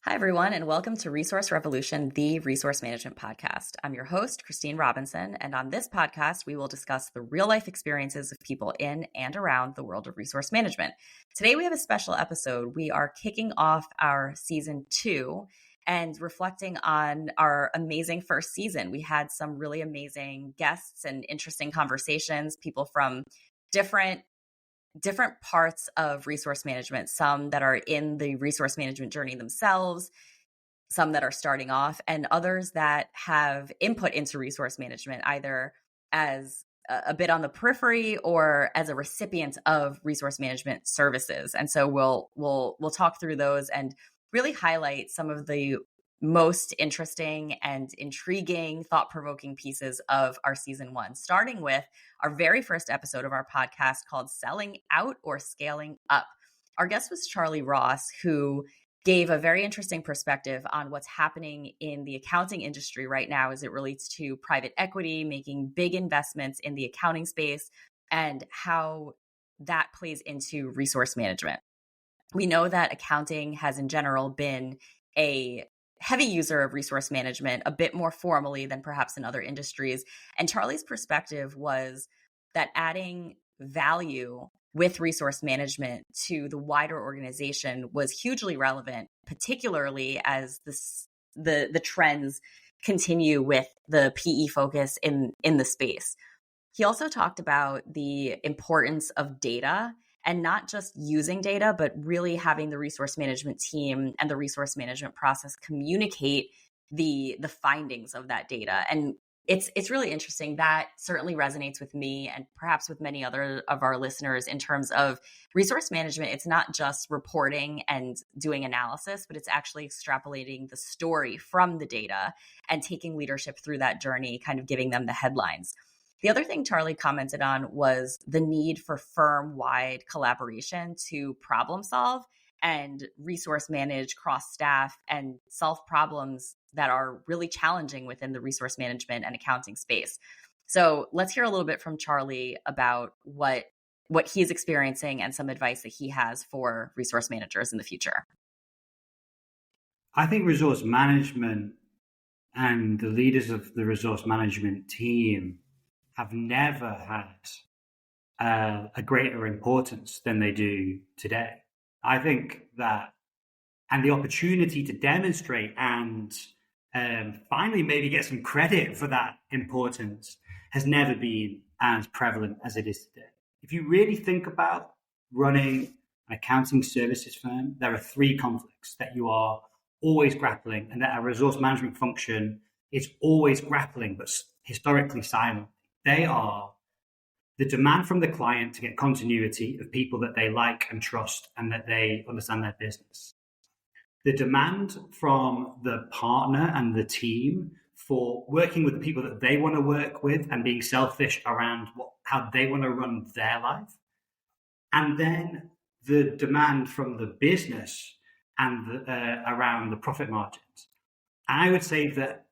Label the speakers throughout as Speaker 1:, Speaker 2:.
Speaker 1: Hi, everyone, and welcome to Resource Revolution, the resource management podcast. I'm your host, Christine Robinson, and on this podcast, we will discuss the real-life experiences of people in and around the world of resource management. Today, we have a special episode. We are kicking off our season 2 and reflecting on our amazing first season. We had some really amazing guests and interesting conversations, people from different parts of resource management, some that are in the resource management journey themselves, some that are starting off, and others that have input into resource management, either as a bit on the periphery or as a recipient of resource management services. And so we'll talk through those and really highlight some of the most interesting and intriguing, thought-provoking pieces of our season 1, starting with our very first episode of our podcast called Selling Out or Scaling Up. Our guest was Charlie Ross, who gave a very interesting perspective on what's happening in the accounting industry right now as it relates to private equity, making big investments in the accounting space, and how that plays into resource management. We know that accounting has in general been a heavy user of resource management, a bit more formally than perhaps in other industries. And Charlie's perspective was that adding value with resource management to the wider organization was hugely relevant, particularly as the trends continue with the PE focus in the space. He also talked about the importance of data, and not just using data, but really having the resource management team and the resource management process communicate the findings of that data. And it's really interesting. That certainly resonates with me and perhaps with many other of our listeners in terms of resource management. It's not just reporting and doing analysis, but it's actually extrapolating the story from the data and taking leadership through that journey, kind of giving them the headlines. The other thing Charlie commented on was the need for firm-wide collaboration to problem solve and resource manage cross-staff and solve problems that are really challenging within the resource management and accounting space. So let's hear a little bit from Charlie about what he's experiencing and some advice that he has for resource managers in the future.
Speaker 2: I think resource management and the leaders of the resource management team have never had a greater importance than they do today. I think that, and the opportunity to demonstrate and finally maybe get some credit for that importance has never been as prevalent as it is today. If you really think about running an accounting services firm, there are 3 conflicts that you are always grappling, and that a resource management function is always grappling, but historically silent. They are the demand from the client to get continuity of people that they like and trust and that they understand their business. The demand from the partner and the team for working with the people that they want to work with and being selfish around how they want to run their life. And then the demand from the business and around the profit margins. And I would say that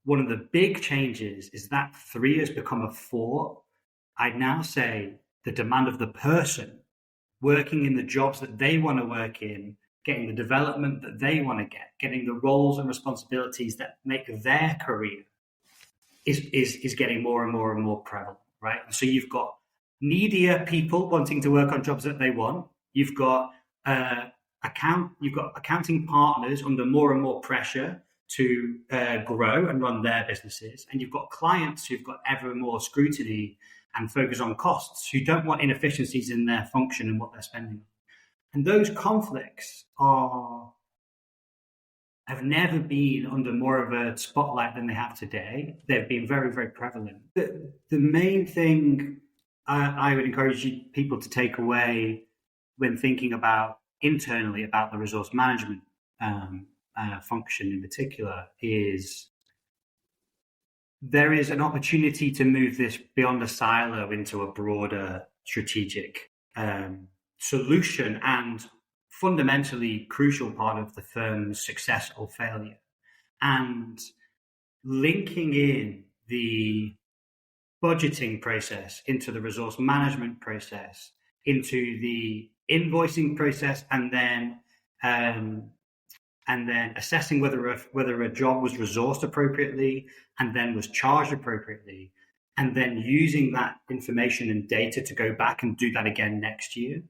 Speaker 2: one of the big changes is that 3 has become a 4. I'd now say the demand of the person working in the jobs that they want to work in, getting the development that they want to get, getting the roles and responsibilities that make their career is getting more and more and more prevalent, right? So you've got needier people wanting to work on jobs that they want. You've got accounting partners under more and more pressure to grow and run their businesses. And you've got clients who've got ever more scrutiny and focus on costs, who don't want inefficiencies in their function and what they're spending on. And those conflicts have never been under more of a spotlight than they have today. They've been very, very prevalent. The main thing I would encourage people to take away when thinking about internally about the resource management function in particular is there is an opportunity to move this beyond a silo into a broader strategic solution and fundamentally crucial part of the firm's success or failure. And linking in the budgeting process into the resource management process, into the invoicing process, and then and then assessing whether a job was resourced appropriately and then was charged appropriately, and then using that information and data to go back and do that again next year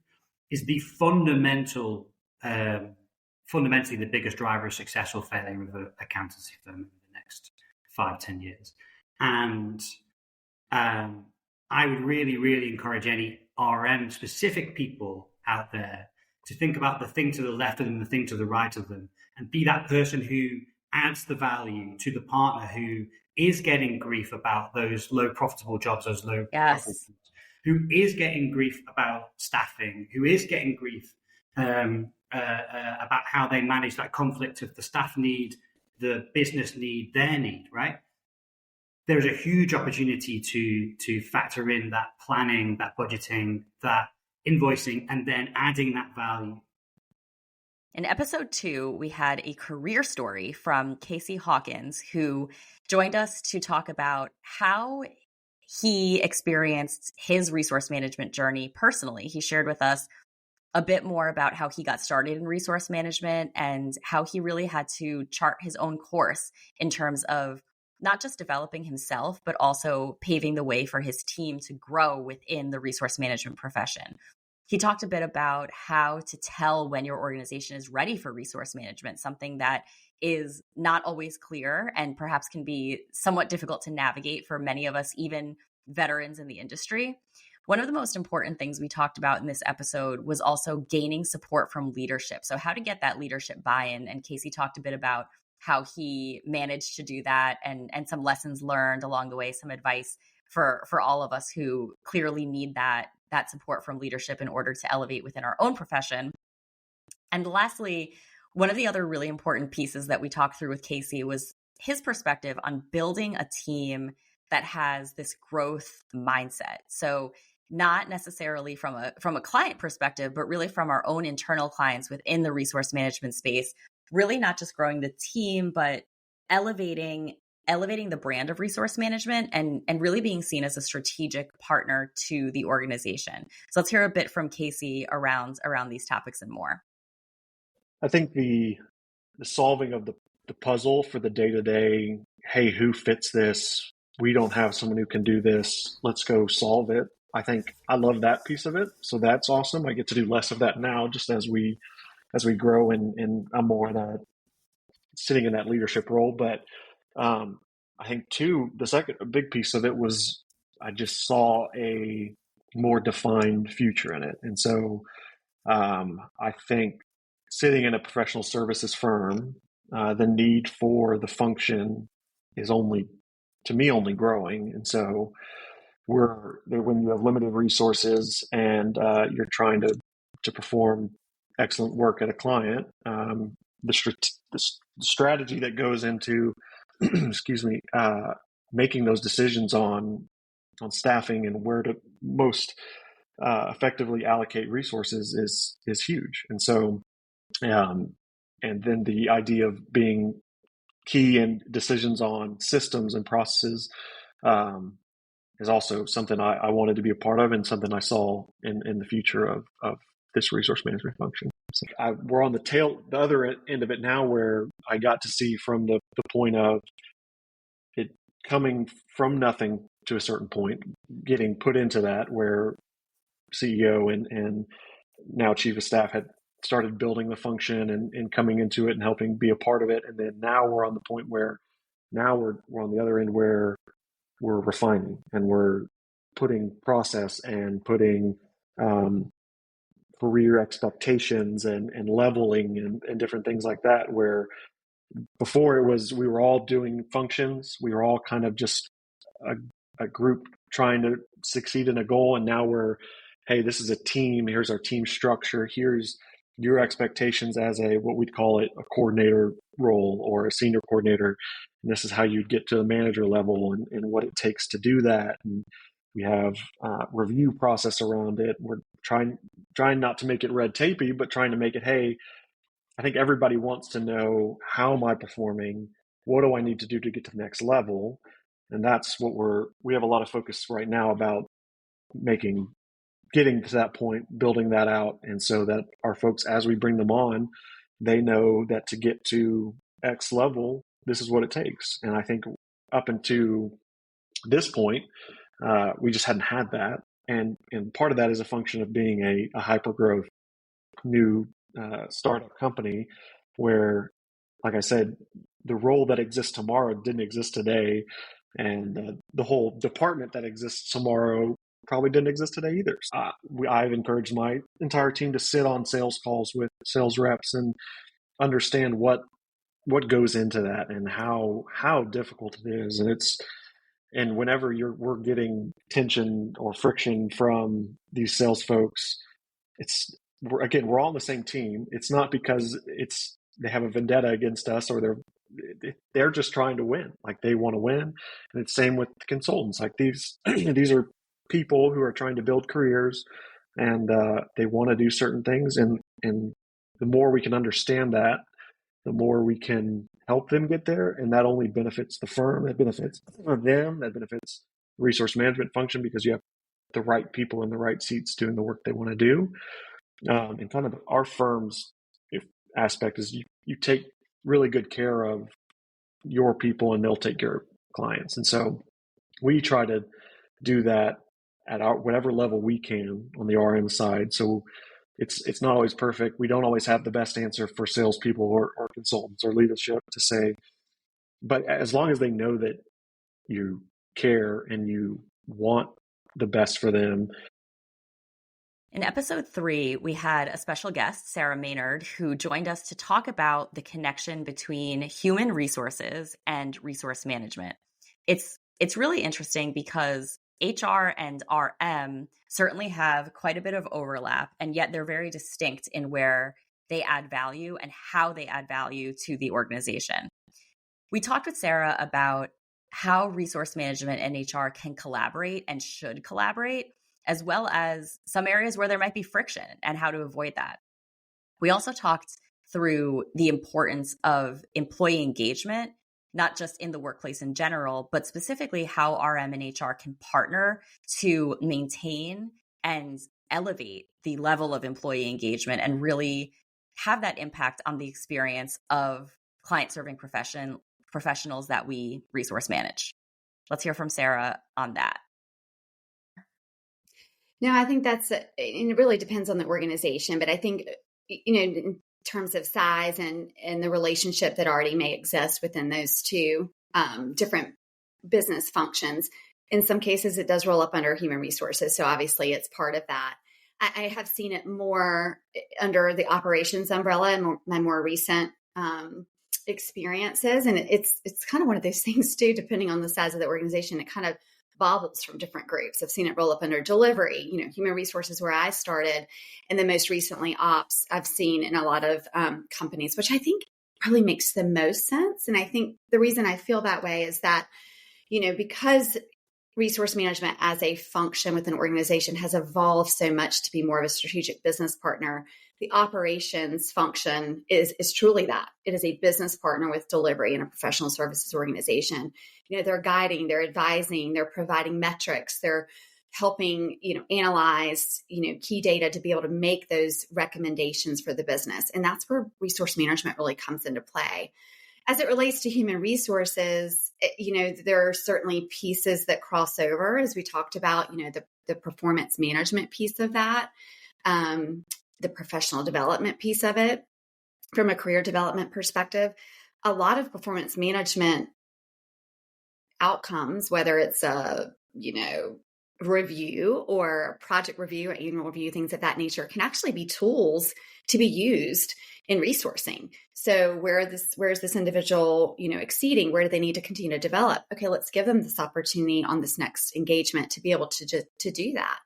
Speaker 2: is the fundamentally the biggest driver of success or failure of an accountancy firm in the next 5-10 years. And I would really, really encourage any RM specific people out there to think about the thing to the left of them, the thing to the right of them, and be that person who adds the value to the partner who is getting grief about those low profitable jobs, those low profitable jobs, who is getting grief about staffing, who is getting grief about how they manage that conflict of the staff need, the business need, their need, right? There's a huge opportunity to factor in that planning, that budgeting, that invoicing, and then adding that value.
Speaker 1: In episode 2, we had a career story from Casey Hawkins, who joined us to talk about how he experienced his resource management journey personally. He shared with us a bit more about how he got started in resource management and how he really had to chart his own course in terms of not just developing himself, but also paving the way for his team to grow within the resource management profession. He talked a bit about how to tell when your organization is ready for resource management, something that is not always clear and perhaps can be somewhat difficult to navigate for many of us, even veterans in the industry. One of the most important things we talked about in this episode was also gaining support from leadership. So how to get that leadership buy-in. And Casey talked a bit about how he managed to do that and some lessons learned along the way, some advice for all of us who clearly need that support from leadership in order to elevate within our own profession. And lastly, one of the other really important pieces that we talked through with Casey was his perspective on building a team that has this growth mindset. So not necessarily from a client perspective, but really from our own internal clients within the resource management space, really not just growing the team, but elevating the brand of resource management and really being seen as a strategic partner to the organization. So let's hear a bit from Casey around these topics and more.
Speaker 3: I think the solving of the puzzle for the day-to-day, hey, who fits this? We don't have someone who can do this. Let's go solve it. I think I love that piece of it. So that's awesome. I get to do less of that now just as we grow and I'm more in sitting in that leadership role. But I think too, the second a big piece of it was I just saw a more defined future in it. And so I think sitting in a professional services firm, the need for the function is only growing. And so when you have limited resources and you're trying to perform excellent work at a client, the strategy that goes into making those decisions on staffing and where to most effectively allocate resources is huge. And so and then the idea of being key in decisions on systems and processes is also something I wanted to be a part of and something I saw in the future of this resource management function. So we're on the other end of it now, where I got to see from the point of it coming from nothing to a certain point, getting put into that, where CEO and now chief of staff had started building the function and coming into it and helping be a part of it. And then now we're on the point where now we're on the other end where we're refining and we're putting process and putting career expectations and leveling and different things like that, where before we were all doing functions. We were all kind of just a group trying to succeed in a goal. And now hey, this is a team. Here's our team structure. Here's your expectations as what we'd call it a coordinator role or a senior coordinator. And this is how you get to the manager level and what it takes to do that. And we have review process around it. We're trying not to make it red tapey, but trying to make it, hey, I think everybody wants to know, how am I performing? What do I need to do to get to the next level? And that's what we have a lot of focus right now about getting to that point, building that out. And so that our folks, as we bring them on, they know that to get to X level, this is what it takes. And I think up until this point, we just hadn't had that. And part of that is a function of being a hyper growth new startup company where, like I said, the role that exists tomorrow didn't exist today. And the whole department that exists tomorrow probably didn't exist today either. I've encouraged my entire team to sit on sales calls with sales reps and understand what goes into that and how difficult it is. And whenever we're getting tension or friction from these sales folks, we're all on the same team. It's not because they have a vendetta against us or they're just trying to win. Like they want to win. And it's same with the consultants. Like these are people who are trying to build careers and they want to do certain things. And the more we can understand that, the more we can help them get there. And that only benefits the firm, that benefits them, that benefits the resource management function because you have the right people in the right seats doing the work they want to do. And kind of our firm's aspect is you take really good care of your people and they'll take care of clients. And so we try to do that at whatever level we can on the RM side. So it's not always perfect. We don't always have the best answer for salespeople or consultants or leadership to say, but as long as they know that you care and you want the best for them.
Speaker 1: In episode 3, we had a special guest, Sarah Maynard, who joined us to talk about the connection between human resources and resource management. It's really interesting because HR and RM certainly have quite a bit of overlap, and yet they're very distinct in where they add value and how they add value to the organization. We talked with Sarah about how resource management and HR can collaborate and should collaborate, as well as some areas where there might be friction and how to avoid that. We also talked through the importance of employee engagement, not just in the workplace in general, but specifically how RM and HR can partner to maintain and elevate the level of employee engagement and really have that impact on the experience of client-serving professionals that we resource manage. Let's hear from Sarah on that.
Speaker 4: No, I think and it really depends on the organization, but I think, in terms of size and the relationship that already may exist within those two different business functions, in some cases it does roll up under human resources. So obviously it's part of that. I have seen it more under the operations umbrella in my more recent experiences. And it's kind of one of those things too, depending on the size of the organization, it kind of bobbles from different groups. I've seen it roll up under delivery, human resources where I started, and then most recently ops I've seen in a lot of companies, which I think probably makes the most sense. And I think the reason I feel that way is that, because resource management as a function within an organization has evolved so much to be more of a strategic business partner, the operations function is truly that. It is a business partner with delivery in a professional services organization. They're guiding, they're advising, they're providing metrics, they're helping, analyze, key data to be able to make those recommendations for the business. And that's where resource management really comes into play. As it relates to human resources, there are certainly pieces that cross over, as we talked about, the performance management piece of that, the professional development piece of it from a career development perspective. A lot of performance management outcomes, whether it's a, review or project review or annual review, things of that nature, can actually be tools to be used in resourcing. So where is this individual, exceeding? Where do they need to continue to develop? Okay, let's give them this opportunity on this next engagement to be able to do that.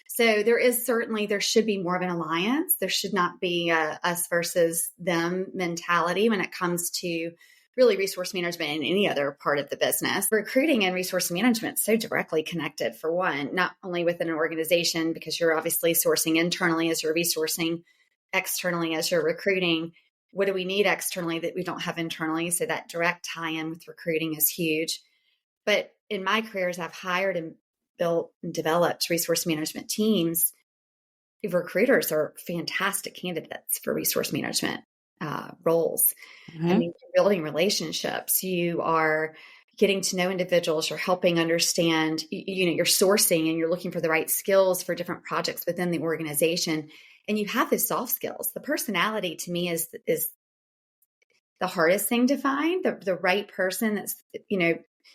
Speaker 4: So there should be more of an alliance. There should not be a us versus them mentality when it comes to really resource management in any other part of the business. Recruiting and resource management so directly connected, for one, not only within an organization, because you're obviously sourcing internally as you're resourcing, externally as you're recruiting. What do we need externally that we don't have internally? So that direct tie-in with recruiting is huge. But in my careers, I've hired and built and developed resource management teams. Recruiters are fantastic candidates for resource management. roles. I mean, you're building relationships. You are getting to know individuals. You're helping understand, you're sourcing and you're looking for the right skills for different projects within the organization. And you have the soft skills. The personality to me is the hardest thing to find, the right person that's,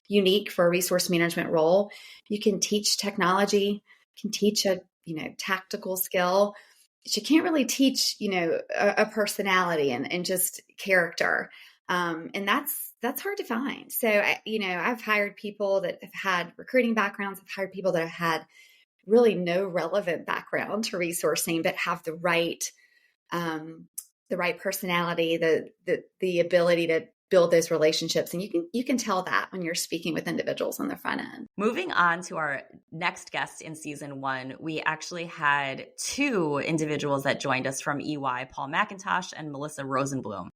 Speaker 4: unique for a resource management role. You can teach technology, can teach a, tactical skill, but you can't really teach, a personality and just character. And that's hard to find. So, I've hired people that have had recruiting backgrounds. I've hired people that have had really no relevant background to resourcing, but have the right personality, the ability to build those relationships. And you can tell that when you're speaking with individuals on the front end.
Speaker 1: Moving on to our next guest in season 1, we actually had 2 individuals that joined us from EY, Paul McIntosh and Melissa Rosenblum.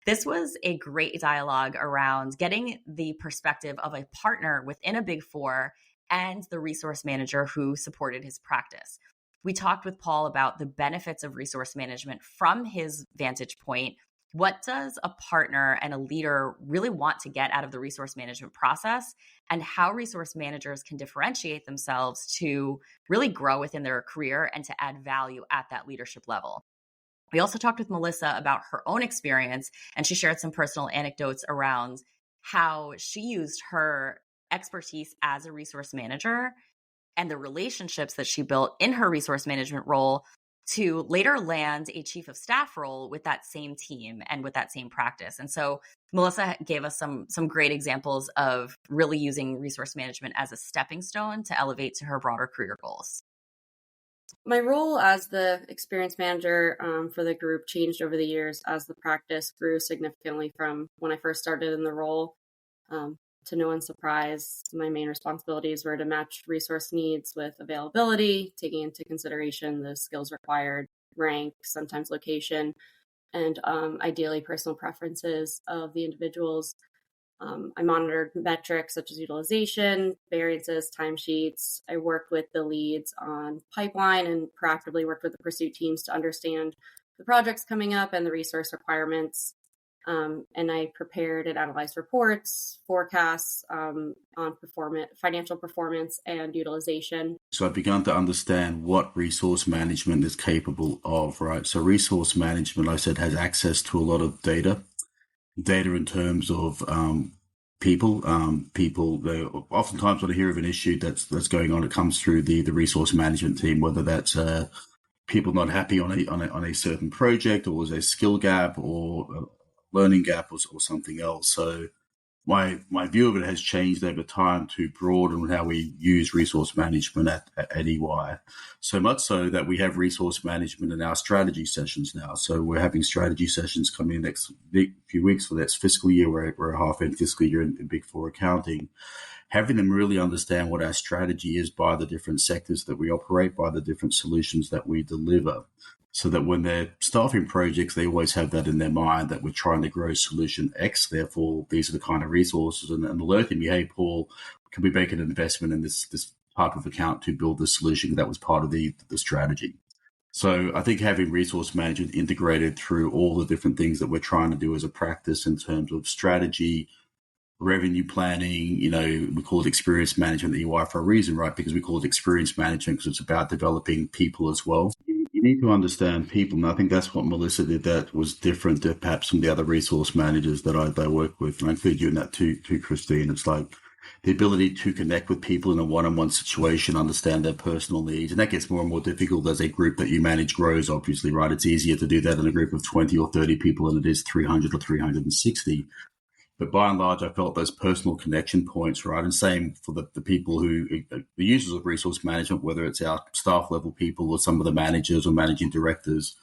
Speaker 1: This was a great dialogue around getting the perspective of a partner within a Big Four and the resource manager who supported his practice. We talked with Paul about the benefits of resource management from his vantage point. What does a partner and a leader really want to get out of the resource management process, and how resource managers can differentiate themselves to really grow within their career and to add value at that leadership level? We also talked with Melissa about her own experience, and she shared some personal anecdotes around how she used her expertise as a resource manager and the relationships that she built in her resource management role to later land a chief of staff role with that same team and with that same practice. And so Melissa gave us some great examples of really using resource management as a stepping stone to elevate to her broader career goals.
Speaker 5: My role as the experience manager for the group changed over the years as the practice grew significantly from when I first started in the role. To no one's surprise, my main responsibilities were to match resource needs with availability, taking into consideration the skills required, rank, sometimes location, and ideally personal preferences of the individuals. I monitored metrics such as utilization, variances, timesheets. I worked with the leads on pipeline and proactively worked with the pursuit teams to understand the projects coming up and the resource requirements. And I prepared and analyzed reports, forecasts on financial performance and utilization.
Speaker 6: So I've begun to understand what resource management is capable of, right? So resource management, like I said, has access to a lot of data in terms of people. They oftentimes when I hear of an issue that's going on, it comes through the resource management team, whether that's people not happy on a certain project, or was a skill gap or a learning gap or something else. So my view of it has changed over time to broaden how we use resource management at EY. So much so that we have resource management in our strategy sessions now. So we're having strategy sessions coming in next few weeks for that fiscal year. We're a half-end fiscal year in Big Four accounting. Having them really understand what our strategy is by the different sectors that we operate, by the different solutions that we deliver, so that when they're staffing projects, they always have that in their mind that we're trying to grow solution X. Therefore, these are the kind of resources, and alerting me, hey, Paul, can we make an investment in this type of account to build the solution that was part of the strategy? So I think having resource management integrated through all the different things that we're trying to do as a practice in terms of strategy, revenue planning, we call it experience management at EY for a reason, right? Because we call it experience management because it's about developing people as well. You need to understand people, and I think that's what Melissa did that was different to perhaps some of the other resource managers that I work with. And I include you in that too, Christine. It's like the ability to connect with people in a one-on-one situation, understand their personal needs. And that gets more and more difficult as a group that you manage grows, obviously, right? It's easier to do that in a group of 20 or 30 people than it is 300 or 360. But by and large, I felt those personal connection points, right? And same for the people who are the users of resource management, whether it's our staff level people or some of the managers or managing directors,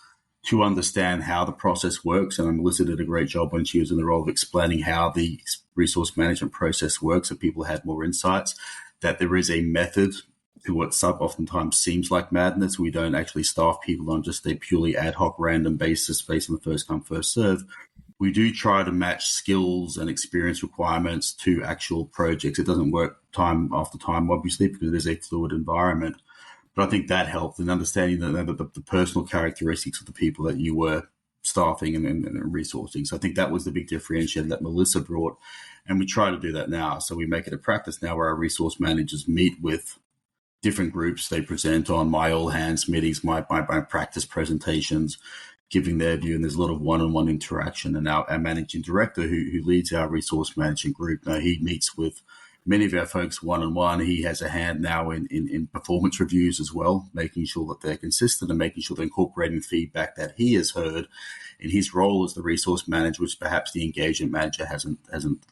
Speaker 6: to understand how the process works. And Melissa did a great job when she was in the role of explaining how the resource management process works, so people had more insights, that there is a method to what oftentimes seems like madness. We don't actually staff people on just a purely ad hoc random basis based on the first come, first serve. We do try to match skills and experience requirements to actual projects. It doesn't work time after time, obviously, because it is a fluid environment. But I think that helped in understanding the personal characteristics of the people that you were staffing and resourcing. So I think that was the big differentiator that Melissa brought. And we try to do that now. So we make it a practice now where our resource managers meet with different groups. They present on my all hands meetings, my practice presentations, giving their view. And there's a lot of one-on-one interaction. And our managing director who leads our resource management group, now he meets with many of our folks one-on-one. He has a hand now in performance reviews as well, making sure that they're consistent and making sure they're incorporating feedback that he has heard in his role as the resource manager, which perhaps the engagement manager hasn't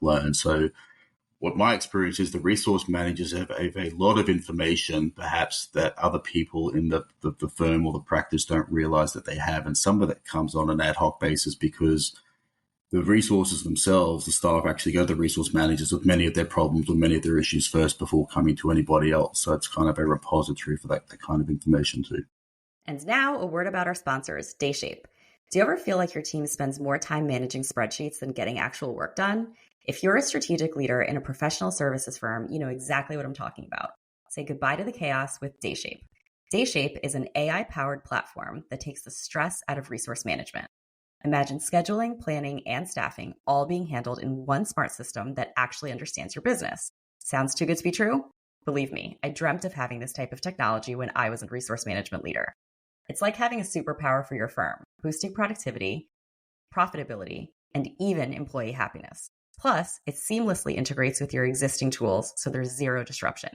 Speaker 6: learned. So what my experience is, the resource managers have a lot of information perhaps that other people in the firm or the practice don't realize that they have. And some of that comes on an ad hoc basis because the resources themselves, the staff actually go to the resource managers with many of their problems or many of their issues first before coming to anybody else. So it's kind of a repository for that kind of information too.
Speaker 1: And now a word about our sponsors, Dayshape. Do you ever feel like your team spends more time managing spreadsheets than getting actual work done? If you're a strategic leader in a professional services firm, you know exactly what I'm talking about. Say goodbye to the chaos with Dayshape. Dayshape is an AI-powered platform that takes the stress out of resource management. Imagine scheduling, planning, and staffing all being handled in one smart system that actually understands your business. Sounds too good to be true? Believe me, I dreamt of having this type of technology when I was a resource management leader. It's like having a superpower for your firm, boosting productivity, profitability, and even employee happiness. Plus, it seamlessly integrates with your existing tools, so there's zero disruption.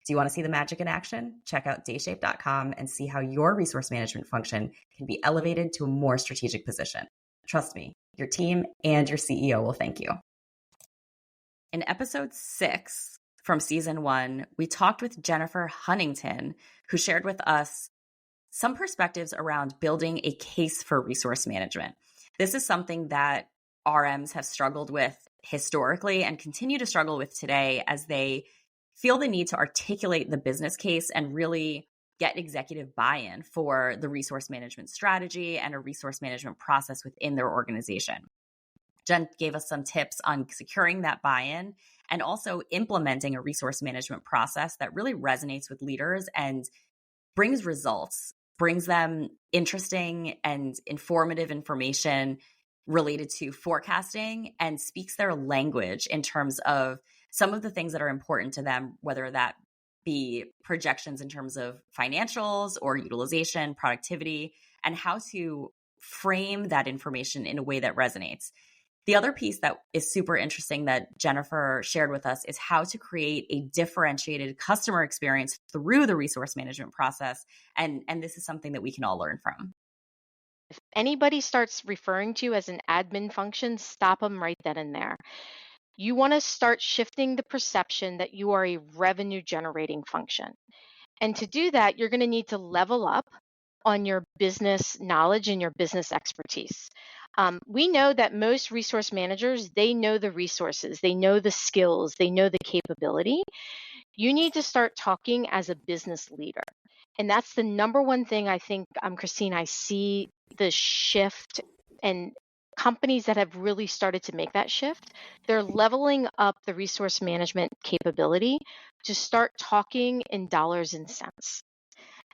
Speaker 1: Do you want to see the magic in action? Check out dayshape.com and see how your resource management function can be elevated to a more strategic position. Trust me, your team and your CEO will thank you. In episode 6 from season 1, we talked with Jennifer Huntington, who shared with us some perspectives around building a case for resource management. This is something that RMs have struggled with historically and continue to struggle with today as they feel the need to articulate the business case and really get executive buy-in for the resource management strategy and a resource management process within their organization. Jen gave us some tips on securing that buy-in and also implementing a resource management process that really resonates with leaders and brings results, brings them interesting and informative information related to forecasting and speaks their language in terms of some of the things that are important to them, whether that be projections in terms of financials or utilization, productivity, and how to frame that information in a way that resonates. The other piece that is super interesting that Jennifer shared with us is how to create a differentiated customer experience through the resource management process. And this is something that we can all learn from.
Speaker 7: If anybody starts referring to you as an admin function, stop them right then and there. You want to start shifting the perception that you are a revenue generating function. And to do that, you're going to need to level up on your business knowledge and your business expertise. We know that most resource managers, they know the resources, they know the skills, they know the capability. You need to start talking as a business leader. And that's the number one thing I think, Christine, I see the shift, and companies that have really started to make that shift, they're leveling up the resource management capability to start talking in dollars and cents.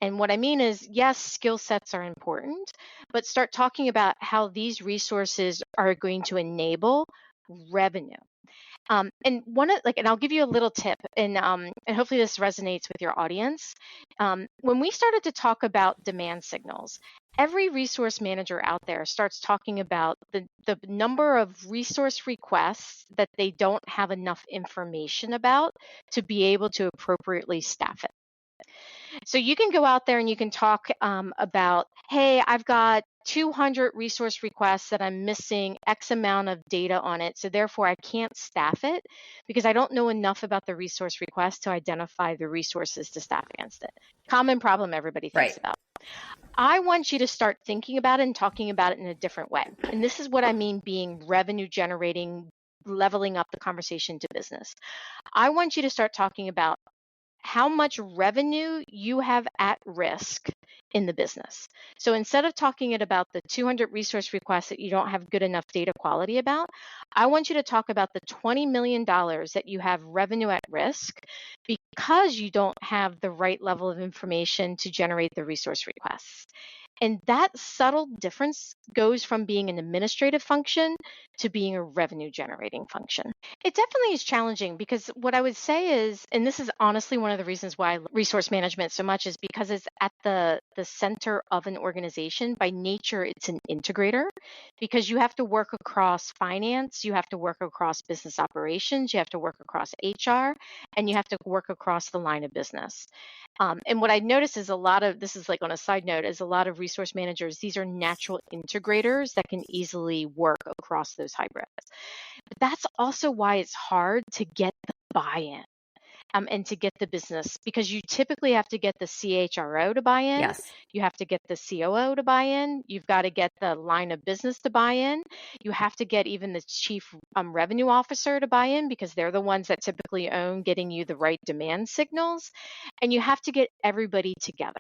Speaker 7: And what I mean is, yes, skill sets are important, but start talking about how these resources are going to enable revenue. And and I'll give you a little tip, and hopefully this resonates with your audience. When we started to talk about demand signals, every resource manager out there starts talking about the number of resource requests that they don't have enough information about to be able to appropriately staff it. So you can go out there and you can talk about, hey, I've got 200 resource requests that I'm missing X amount of data on it. So therefore I can't staff it because I don't know enough about the resource request to identify the resources to staff against it. Common problem everybody thinks about. I want you to start thinking about it and talking about it in a different way. And this is what I mean being revenue generating, leveling up the conversation to business. I want you to start talking about how much revenue you have at risk in the business. So instead of talking about the 200 resource requests that you don't have good enough data quality about, I want you to talk about the $20 million that you have revenue at risk because you don't have the right level of information to generate the resource requests. And that subtle difference goes from being an administrative function to being a revenue generating function. It definitely is challenging because what I would say is, and this is honestly one of the reasons why I love resource management so much, is because it's at the center of an organization. By nature, it's an integrator because you have to work across finance, you have to work across business operations, you have to work across HR, and you have to work across the line of business. And what I noticed is this is like on a side note, is a lot of resource managers, these are natural integrators that can easily work across those hybrids. But that's also why it's hard to get the buy-in. And to get the business, because you typically have to get the CHRO to buy in.
Speaker 1: Yes.
Speaker 7: You have to get the COO to buy in. You've got to get the line of business to buy in. You have to get even the chief revenue officer to buy in because they're the ones that typically own getting you the right demand signals. And you have to get everybody together.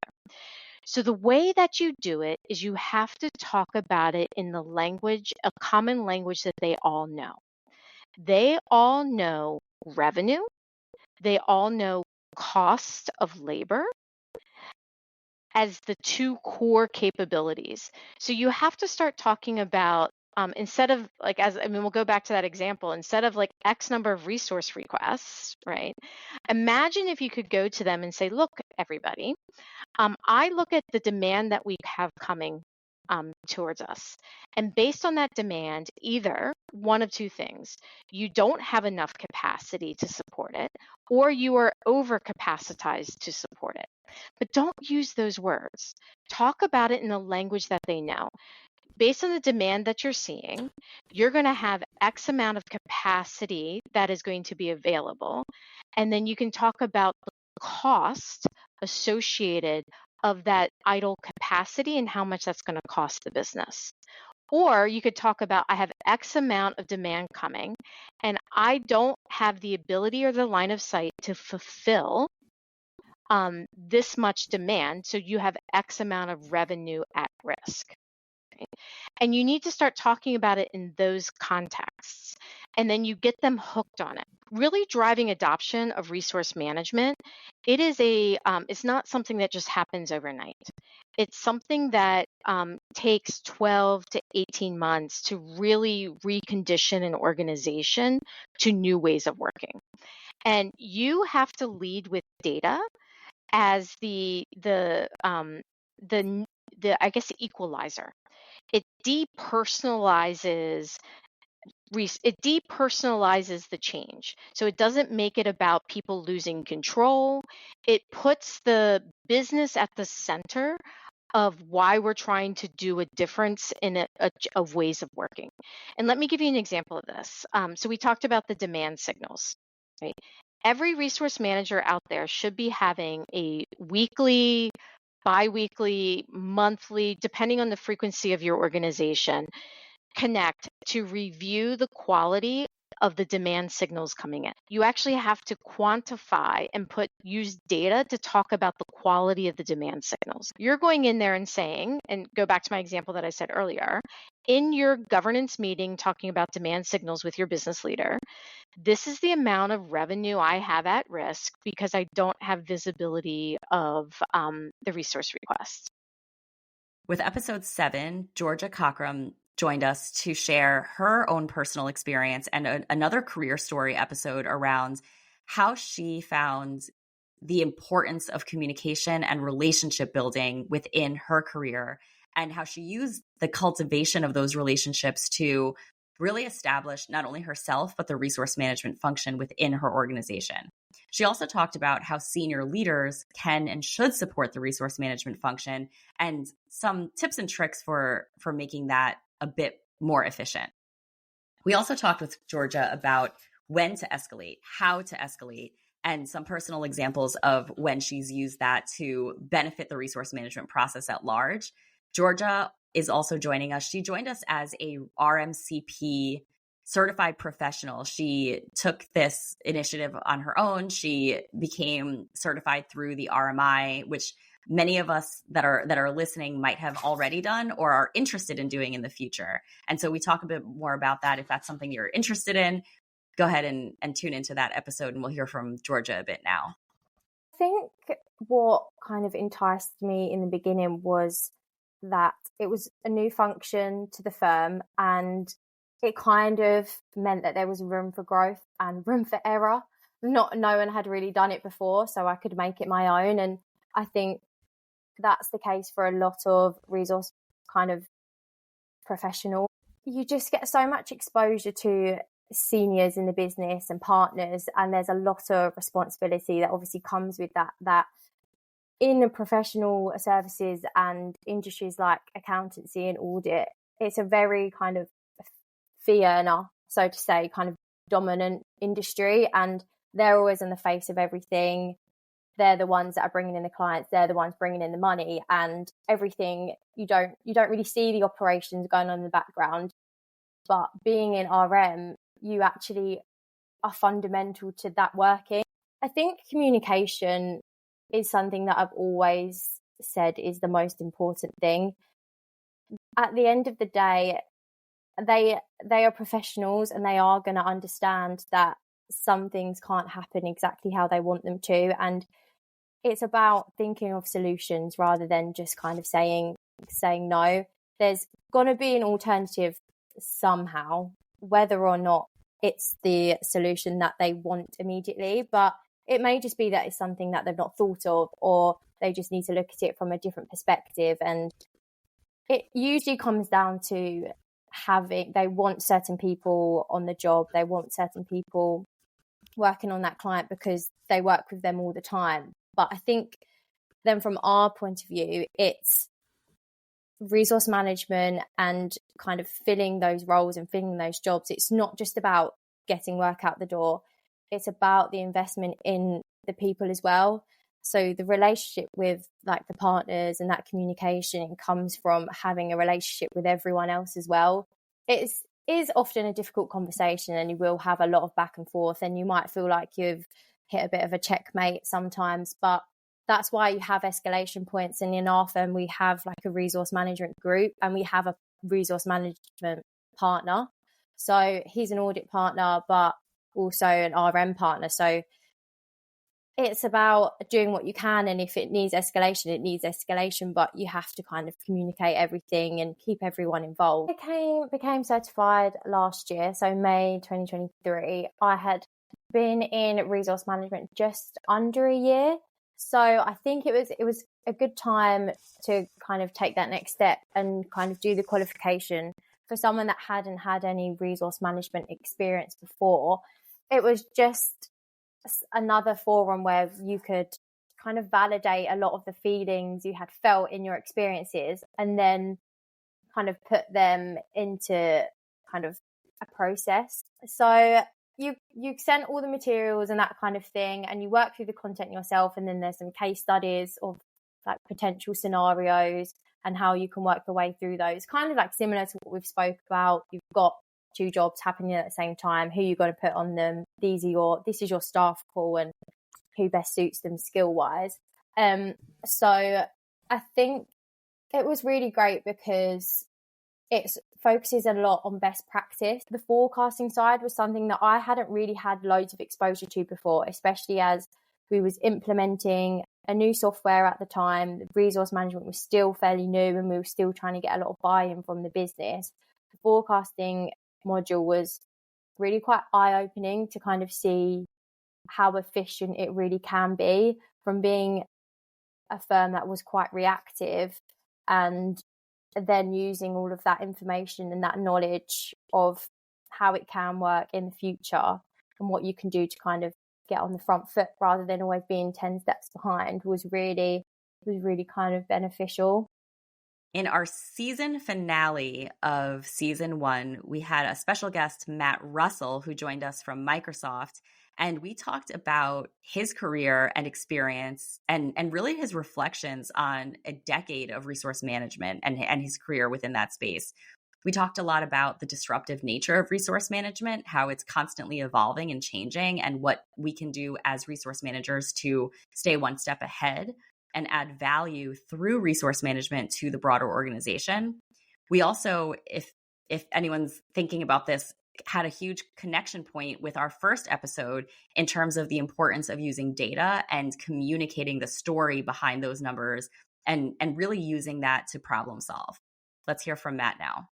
Speaker 7: So the way that you do it is you have to talk about it in the language, a common language that they all know. They all know revenue. They all know cost of labor as the two core capabilities. So you have to start talking about instead of like, we'll go back to that example, instead of like X number of resource requests, right? Imagine if you could go to them and say, look, everybody, I look at the demand that we have coming towards us. And based on that demand, either one of two things, you don't have enough capacity to support it, or you are over capacitized to support it. But don't use those words. Talk about it in the language that they know. Based on the demand that you're seeing, you're going to have X amount of capacity that is going to be available. And then you can talk about the cost associated of that idle capacity and how much that's going to cost the business. Or you could talk about, I have X amount of demand coming, and I don't have the ability or the line of sight to fulfill this much demand. So you have X amount of revenue at risk. And you need to start talking about it in those contexts. And then you get them hooked on it. Really driving adoption of resource management, it's not something that just happens overnight. It's something that takes 12 to 18 months to really recondition an organization to new ways of working. And you have to lead with data as the I guess the equalizer. It depersonalizes the change. So it doesn't make it about people losing control. It puts the business at the center of why we're trying to do a difference in of ways of working. And let me give you an example of this. So we talked about the demand signals, right? Every resource manager out there should be having a weekly, bi-weekly, monthly, depending on the frequency of your organization, connect to review the quality of the demand signals coming in. You actually have to quantify and use data to talk about the quality of the demand signals. You're going in there and saying, and go back to my example that I said earlier, in your governance meeting talking about demand signals with your business leader, this is the amount of revenue I have at risk because I don't have visibility of the resource request.
Speaker 1: With episode 7, Georgia Cockrum joined us to share her own personal experience and another career story episode around how she found the importance of communication and relationship building within her career and how she used the cultivation of those relationships to really establish not only herself, but the resource management function within her organization. She also talked about how senior leaders can and should support the resource management function and some tips and tricks for making that a bit more efficient. We also talked with Georgia about when to escalate, how to escalate, and some personal examples of when she's used that to benefit the resource management process at large. Georgia is also joining us. She joined us as a RMCP certified professional. She took this initiative on her own. She became certified through the RMI, which many of us that are listening might have already done or are interested in doing in the future. And so we talk a bit more about that. If that's something you're interested in, go ahead and tune into that episode, and we'll hear from Georgia a bit now.
Speaker 8: I think what kind of enticed me in the beginning was that it was a new function to the firm, and it kind of meant that there was room for growth and room for error. No one had really done it before, so I could make it my own. And I think that's the case for a lot of resource kind of professionals. You just get so much exposure to seniors in the business and partners, and there's a lot of responsibility that obviously comes with that in professional services and industries like accountancy and audit. It's a very kind of fee earner, so to say, kind of dominant industry, and they're always in the face of everything. They're the ones that are bringing in the clients, they're the ones bringing in the money, and everything. You don't really see the operations going on in the background, but being in RM, you actually are fundamental to that working. I think communication is something that I've always said is the most important thing. At the end of the day, they are professionals, and they are going to understand that some things can't happen exactly how they want them to, and it's about thinking of solutions rather than just kind of saying no. There's going to be an alternative somehow, whether or not it's the solution that they want immediately, but it may just be that it's something that they've not thought of, or they just need to look at it from a different perspective. And it usually comes down to they want certain people on the job, they want certain people working on that client because they work with them all the time. But I think then from our point of view, it's resource management and kind of filling those roles and filling those jobs. It's not just about getting work out the door. It's about the investment in the people as well. So the relationship with like the partners and that communication comes from having a relationship with everyone else as well. It is often a difficult conversation, and you will have a lot of back and forth, and you might feel like you've hit a bit of a checkmate sometimes, but that's why you have escalation points. And in our firm, we have like a resource management group, and we have a resource management partner. So he's an audit partner, but also an RM partner. So it's about doing what you can. And if it needs escalation, it needs escalation, but you have to kind of communicate everything and keep everyone involved. I became certified last year. So May 2023, I had been in resource management just under a year. So I think it was a good time to kind of take that next step and kind of do the qualification. For someone that hadn't had any resource management experience before, it was just another forum where you could kind of validate a lot of the feelings you had felt in your experiences, and then kind of put them into kind of a process. So you send all the materials and that kind of thing, and you work through the content yourself, and then there's some case studies of like potential scenarios and how you can work your way through those, kind of like similar to what we've spoke about. You've got 2 jobs happening at the same time, who you got to put on them, this is your staff pool, and who best suits them skill wise. So I think it was really great because it focuses a lot on best practice. The forecasting side was something that I hadn't really had loads of exposure to before, especially as we was implementing a new software at the time. The resource management was still fairly new, and we were still trying to get a lot of buy-in from the business. The forecasting module was really quite eye-opening to kind of see how efficient it really can be, from being a firm that was quite reactive, and then using all of that information and that knowledge of how it can work in the future and what you can do to kind of get on the front foot rather than always being 10 steps behind was really kind of beneficial.
Speaker 1: In our season finale of season 1, we had a special guest, Matt Russell, who joined us from Microsoft. And we talked about his career and experience and really his reflections on a decade of resource management and his career within that space. We talked a lot about the disruptive nature of resource management, how it's constantly evolving and changing, and what we can do as resource managers to stay one step ahead and add value through resource management to the broader organization. We also, if anyone's thinking about this, had a huge connection point with our first episode in terms of the importance of using data and communicating the story behind those numbers and really using that to problem solve. Let's hear from Matt now.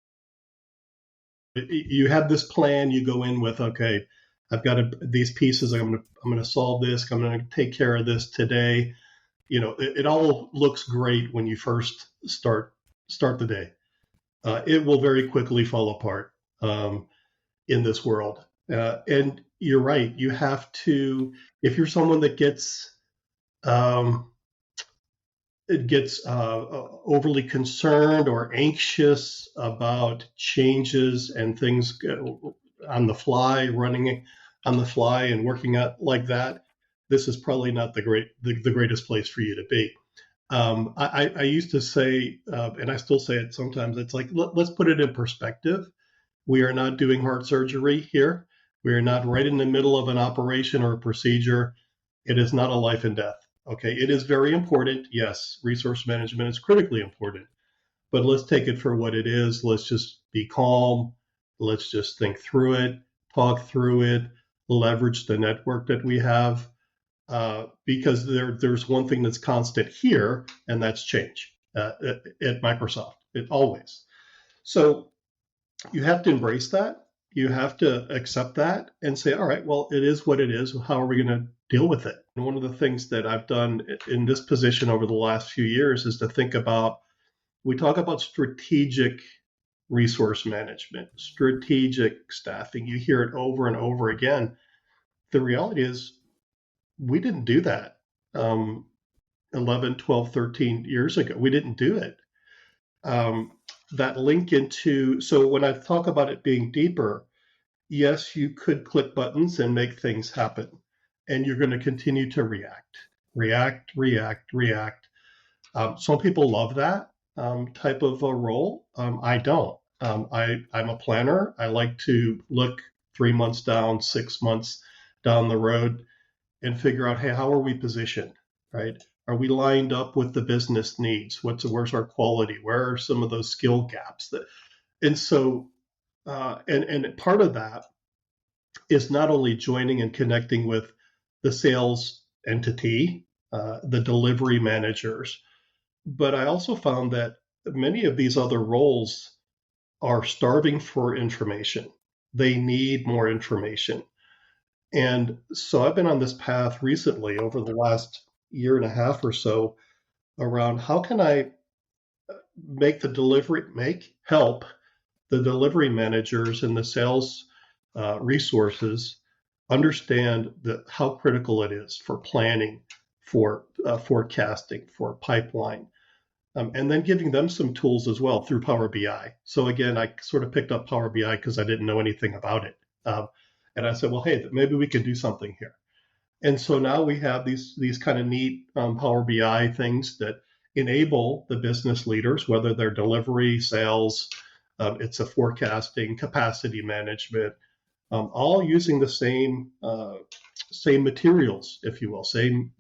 Speaker 9: You have this plan, you go in with, okay, I've got these pieces, I'm going to solve this, I'm going to take care of this today. It all looks great when you first start the day. It will very quickly fall apart in this world. And you're right, you have to, if you're someone that gets overly concerned or anxious about changes and things on the fly, running on the fly and working out like that, this is probably not the greatest place for you to be. I used to say, and I still say it sometimes, it's like, let's put it in perspective. We are not doing heart surgery here. We are not right in the middle of an operation or a procedure. It is not a life and death. Okay, it is very important. Yes, resource management is critically important, but let's take it for what it is. Let's just be calm. Let's just think through it, talk through it, leverage the network that we have, because there's one thing that's constant here, and that's change at Microsoft. It always. So you have to embrace that. You have to accept that and say, all right, well, it is what it is. How are we going to deal with it? And one of the things that I've done in this position over the last few years is to think about, we talk about strategic resource management, strategic staffing. You hear it over and over again. The reality is we didn't do that 11, 12, 13 years ago. We didn't do it. That link into, so when I talk about it being deeper, yes, you could click buttons and make things happen. And you're going to continue to react. Some people love that type of a role. I don't. I'm a planner. I like to look 3 months down, 6 months down the road and figure out, hey, how are we positioned, right? Are we lined up with the business needs? Where's our quality? Where are some of those skill gaps? And part of that is not only joining and connecting with the sales entity, the delivery managers, but I also found that many of these other roles are starving for information. They need more information. And so I've been on this path recently over the last year and a half or so around how can I help the delivery managers and the sales resources understand how critical it is for planning, for forecasting, for pipeline, and then giving them some tools as well through Power BI. So again, I sort of picked up Power BI because I didn't know anything about it. And I said, well, hey, maybe we can do something here. And so now we have these kind of neat Power BI things that enable the business leaders, whether they're delivery, sales, it's a forecasting, capacity management, all using the same materials, if you will, same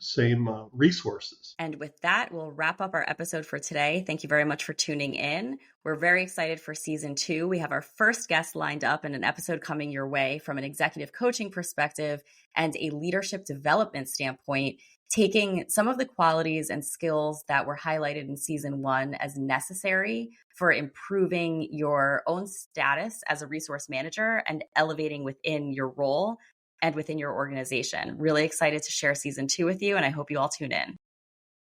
Speaker 9: resources.
Speaker 1: And with that, we'll wrap up our episode for today. Thank you very much for tuning in. We're very excited for season 2. We have our first guest lined up and an episode coming your way from an executive coaching perspective and a leadership development standpoint, taking some of the qualities and skills that were highlighted in season 1 as necessary for improving your own status as a resource manager and elevating within your role and within your organization. Really excited to share season 2 with you, and I hope you all tune in.